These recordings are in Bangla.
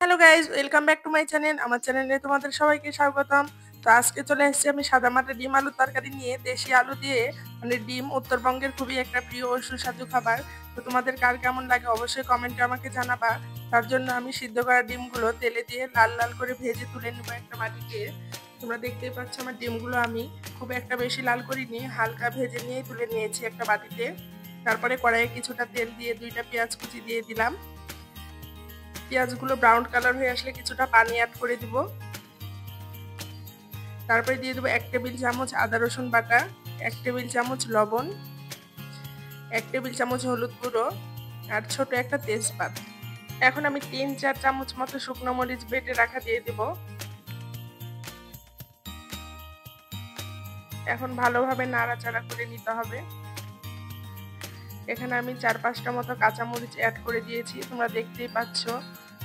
Hello guys, welcome back to my channel. আমার চ্যানেলে তোমাদের সবাইকে স্বাগতম। তো আজকে চলে এসেছি আমি সাদামাটা ডিম আলুর তরকারি নিয়ে। দেশি আলু দিয়ে ডিম উত্তরবঙ্গের খুবই একটা প্রিয় ও সুস্বাদু খাবার। তো তোমাদের কার কেমন লাগে অবশ্যই কমেন্টে আমাকে জানাবা। তার জন্য আমি সিদ্ধ করা ডিমগুলো তেলে দিয়ে লাল লাল করে ভেজে তুলে নেবো একটা বাটিতে। তোমরা দেখতেই পাচ্ছ আমার ডিমগুলো আমি খুব একটা বেশি লাল করিনি, হালকা ভেজে নিয়ে তুলে নিয়েছি একটা বাটিতে। তারপরে কড়াইয়ে কিছুটা তেল দিয়ে 2টা পেঁয়াজ কুচি দিয়ে দিলাম। পেঁয়াজগুলো ব্রাউন কালার হয়ে আসলে কিছুটা পানি অ্যাড করে দিব। তারপরে দিয়ে দেবো 1 টেবিল চামচ আদা রসুন বাটা, 1 টেবিল চামচ লবণ, 1 টেবিল চামচ হলুদ গুঁড়ো আর ছোট একটা তেজপাত। এখন আমি 3-4 চামচ মতো শুকনো মরিচ বেটে রাখা দিয়ে দেব। এখন ভালোভাবে নাড়াচাড়া করে নিতে হবে। এখানে আমি 4-5টা মতো কাঁচামরিচ অ্যাড করে দিয়েছি। তোমরা দেখতেই পাচ্ছ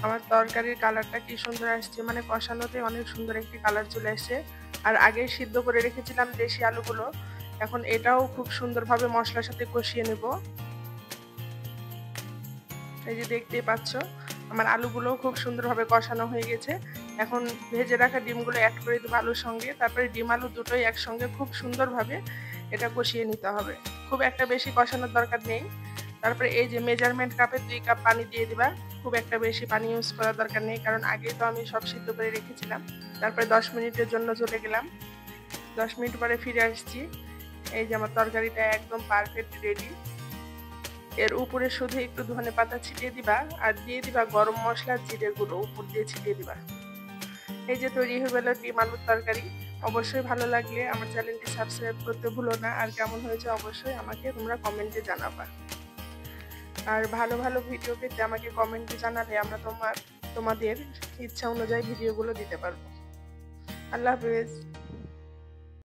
আমার তরকারির কালারটা কি সুন্দর আসছে, মানে কষানোতে অনেক সুন্দর একটি কালার চলে আসছে। আর আগে সিদ্ধ করে রেখেছিলাম দেশি আলুগুলো, এখন এটাও খুব সুন্দরভাবে মশলার সাথে কষিয়ে নেব। এই যে দেখতেই পাচ্ছ আমার আলুগুলো খুব সুন্দরভাবে কষানো হয়ে গেছে। এখন ভেজে রাখা ডিমগুলো অ্যাড করে দেবো আলুর সঙ্গে। তারপরে ডিম আলু দুটোই একসঙ্গে খুব সুন্দরভাবে এটা কষিয়ে নিতে হবে। খুব একটা বেশি কষানোর দরকার নেই। তারপরে এই যে মেজারমেন্ট কাপে 2 কাপ পানি দিয়ে দিবা। খুব একটা বেশি পানি ইউজ করার দরকার নেই, কারণ আগেই তো আমি সব সিদ্ধ করে রেখেছিলাম। তারপরে 10 মিনিটের জন্য চলে গেলাম। 10 মিনিট পরে ফিরে আসছি। এই যে আমার তরকারিটা একদম পারফেক্ট রেডি। এর উপরে শুধু একটু ধনেপাতা ছিটিয়ে দিবা আর দিয়ে দিবা গরম মশলা, জিরে গুঁড়ো উপর দিয়ে ছিটিয়ে দিবা। এই যে তৈরি হয়ে গেল ডিম আলুর তরকারি। অবশ্যই ভালো লাগলে আমার চ্যানেলটি সাবস্ক্রাইব করতে ভুলো না। আর কেমন হয়েছে অবশ্যই আমাকে তোমরা কমেন্টে জানাবা। আর ভালো ভালো ভিডিও পেতে আমাকে কমেন্টে জানালে আমরা তোমাদের ইচ্ছা অনুযায়ী ভিডিওগুলো দিতে পারবো। আল্লাহ হাফেজ।